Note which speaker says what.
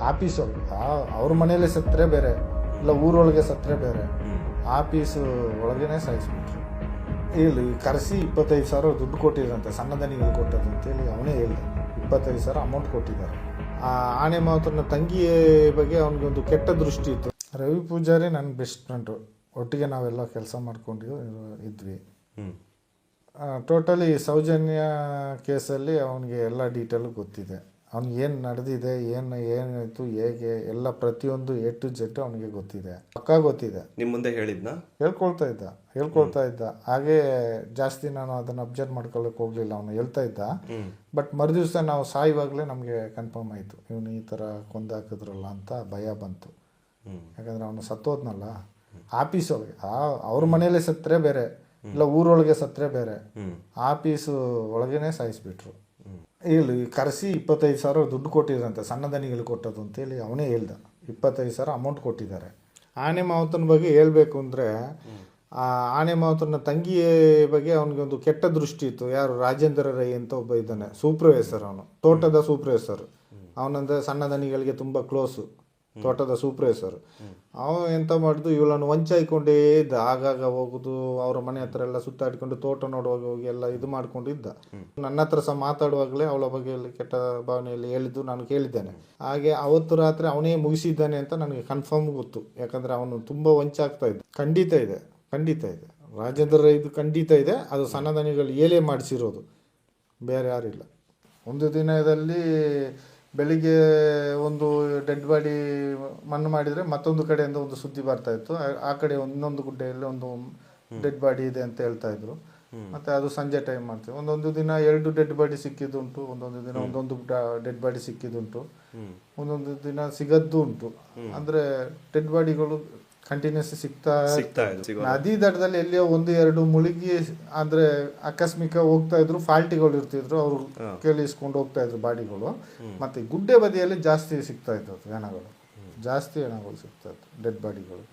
Speaker 1: ಆಫೀಸೊಳಗೆ ಅವ್ರ ಮನೇಲಿ ಸತ್ತರೆ ಬೇರೆ, ಇಲ್ಲ ಊರೊಳಗೆ ಸತ್ತರೆ ಬೇರೆ, ಆಫೀಸು ಒಳಗೇನೆ ಸಾಯಿಸ್ಬಿಟ್ರು. ಹೇಳಿ ಕರೆಸಿ 25,000 ದುಡ್ಡು ಕೊಟ್ಟಿದ್ರಂತೆ, ಸಣ್ಣ ದನಿಗಳು ಕೊಟ್ಟದ್ದು ಅಂತೇಳಿ ಅವನೇ ಹೇಳಿದೆ. 25,000 ಅಮೌಂಟ್ ಕೊಟ್ಟಿದ್ದಾರೆ. ಆ ಆನೆ ಮಾವತನ ತಂಗಿ ಬಗ್ಗೆ ಅವನಿಗೊಂದು ಕೆಟ್ಟ ದೃಷ್ಟಿ ಇತ್ತು. ರವಿ ಪೂಜಾರಿ ನನ್ನ ಬೆಸ್ಟ್ ಫ್ರೆಂಡು, ಒಟ್ಟಿಗೆ ನಾವೆಲ್ಲ ಕೆಲಸ ಮಾಡ್ಕೊಂಡು ಇದ್ವಿ. ಟೋಟಲಿ ಸೌಜನ್ಯ ಕೇಸಲ್ಲಿ ಅವನಿಗೆ ಎಲ್ಲ ಡೀಟೇಲು ಗೊತ್ತಿದೆ. ಅವ್ನಿಗೆ ಏನು ನಡೆದಿದೆ, ಏನಾಯಿತು, ಹೇಗೆ ಎಲ್ಲ ಪ್ರತಿಯೊಂದು A to Z ಅವನಿಗೆ ಗೊತ್ತಿದೆ, ಪಕ್ಕಾ ಗೊತ್ತಿದೆ.
Speaker 2: ನಿಮ್ಮ ಮುಂದೆ
Speaker 1: ಹೇಳ್ಕೊಳ್ತಾ ಇದ್ದ. ಹಾಗೆ ಜಾಸ್ತಿ ನಾನು ಅದನ್ನು ಅಬ್ಸರ್ವ್ ಮಾಡ್ಕೊಳ್ಳೋಕೆ ಹೋಗಲಿಲ್ಲ. ಅವನು ಹೇಳ್ತಾ ಇದ್ದ. ಬಟ್ ಮರುದಿವಸ ನಾವು ಸಾಯುವಾಗಲೇ ನಮಗೆ ಕನ್ಫರ್ಮ್ ಆಯಿತು, ಇವನು ಈ ಥರ ಕೊಂದಾಕಿದ್ರಲ್ಲ ಅಂತ ಭಯ ಬಂತು. ಯಾಕಂದರೆ ಅವನು ಸತ್ತೋದ್ನಲ್ಲ. ಆಫೀಸೊಳಗೆ ಅವ್ರ ಮನೇಲಿ ಸತ್ತರೆ ಬೇರೆ, ಇಲ್ಲ ಊರೊಳಗೆ ಸತ್ತರೆ ಬೇರೆ, ಆಫೀಸು ಒಳಗೇನೆ ಸಾಯಿಸ್ಬಿಟ್ರು. ಹೇಳಿ ಕರೆಸಿ 25,000 ದುಡ್ಡು ಕೊಟ್ಟಿದ್ರಂತೆ, ಸಣ್ಣ ದನಿಗಳು ಕೊಟ್ಟದ್ದು ಅಂತೇಳಿ ಅವನೇ ಹೇಳ್ದ. 25,000 ಅಮೌಂಟ್ ಕೊಟ್ಟಿದ್ದಾರೆ. ಆನೆ ಮಾವತನ ಬಗ್ಗೆ ಹೇಳಬೇಕು ಅಂದರೆ, ಆ ಆನೆ ಮಾವತನ ತಂಗಿ ಬಗ್ಗೆ ಅವನಿಗೊಂದು ಕೆಟ್ಟ ದೃಷ್ಟಿ ಇತ್ತು. ಯಾರು, ರಾಜೇಂದ್ರ ರೈ ಅಂತ ಒಬ್ಬ ಇದ್ದಾನೆ, ಸೂಪರ್ವೈಸರ್. ಅವನು ತೋಟದ ಸೂಪರ್ವೈಸರ್. ಅವನಂದರೆ ಸಣ್ಣ ದನಿಗಳಿಗೆ ತುಂಬ ಕ್ಲೋಸು, ತೋಟದ ಸೂಪರ್ವೈಸರ್. ಅವನು ಎಂತ ಮಾಡಿದ್ದು, ಇವಳನ್ನು ವಂಚಾಯ್ಕೊಂಡೇ ಇದ್ದ. ಆಗಾಗ ಹೋಗುದು, ಅವರ ಮನೆ ಹತ್ರ ಎಲ್ಲ ಸುತ್ತಾಡ್ಕೊಂಡು ತೋಟ ನೋಡುವಾಗ ಹೋಗಿ ಎಲ್ಲ ಇದು ಮಾಡ್ಕೊಂಡಿದ್ದ. ನನ್ನ ಹತ್ರ ಸಹ ಮಾತಾಡುವಾಗಲೇ ಅವಳ ಬಗ್ಗೆ ಕೆಟ್ಟ ಭಾವನೆಯಲ್ಲಿ ಹೇಳಿದ್ದು ನಾನು ಕೇಳಿದ್ದೇನೆ. ಹಾಗೆ ಅವತ್ತು ರಾತ್ರಿ ಅವನೇ ಮುಗಿಸಿದ್ದಾನೆ ಅಂತ ನನಗೆ ಕನ್ಫರ್ಮ್ ಗೊತ್ತು. ಯಾಕಂದರೆ ಅವನು ತುಂಬ ವಂಚಾಗ್ತಾ ಇದ್ದ. ಖಂಡಿತ ಇದೆ ರಾಜೇಂದ್ರ ಇದು ಖಂಡಿತ ಇದೆ. ಅದು ಸಣ್ಣ ದನಿಗಳು ಏಲೇ ಮಾಡಿಸಿರೋದು, ಬೇರೆ ಯಾರಿಲ್ಲ. ಒಂದು ದಿನದಲ್ಲಿ ಬೆಳಿಗ್ಗೆ ಒಂದು ಡೆಡ್ ಬಾಡಿ ಮಣ್ಣು ಮಾಡಿದರೆ ಮತ್ತೊಂದು ಕಡೆಯಿಂದ ಒಂದು ಸುದ್ದಿ ಬರ್ತಾ ಇತ್ತು. ಆ ಕಡೆ ಇನ್ನೊಂದು ಗುಡ್ಡೆಯಲ್ಲಿ ಒಂದು ಡೆಡ್ ಬಾಡಿ ಇದೆ ಅಂತ ಹೇಳ್ತಾ ಇದ್ರು. ಮತ್ತು ಅದು ಸಂಜೆ ಟೈಮ್ ಮಾಡ್ತೀವಿ. ಒಂದೊಂದು ದಿನ 2 ಡೆಡ್ ಬಾಡಿ ಸಿಕ್ಕಿದ್ದುಂಟು, ಒಂದೊಂದು ದಿನ ಒಂದೊಂದು ಡೆಡ್ ಬಾಡಿ ಸಿಕ್ಕಿದ್ದುಂಟು, ಒಂದೊಂದು ದಿನ ಸಿಗದ್ದು ಉಂಟು. ಅಂದರೆ ಡೆಡ್ ಬಾಡಿಗಳು ಕಂಟಿನ್ಯೂಸ್ ಸಿಗ್ತಾ ನದಿ ದಡದಲ್ಲಿ ಎಲ್ಲಿಯೋ 1-2 ಮುಳುಗಿ, ಅಂದರೆ ಆಕಸ್ಮಿಕ ಹೋಗ್ತಾ ಇದ್ರು, ಫಾಲ್ಟಿಗಳು ಇರ್ತಿದ್ರು, ಅವರು ಕೇಳಿಸ್ಕೊಂಡು ಹೋಗ್ತಾ ಇದ್ರು ಬಾಡಿಗಳು. ಮತ್ತು ಗುಡ್ಡೆ ಬದಿಯಲ್ಲಿ ಜಾಸ್ತಿ ಸಿಗ್ತಾ ಇತ್ತು ಹೆಣಗಳು, ಜಾಸ್ತಿ ಹೆಣಗಳು ಸಿಗ್ತಾ ಇತ್ತು, ಡೆಡ್ ಬಾಡಿಗಳು.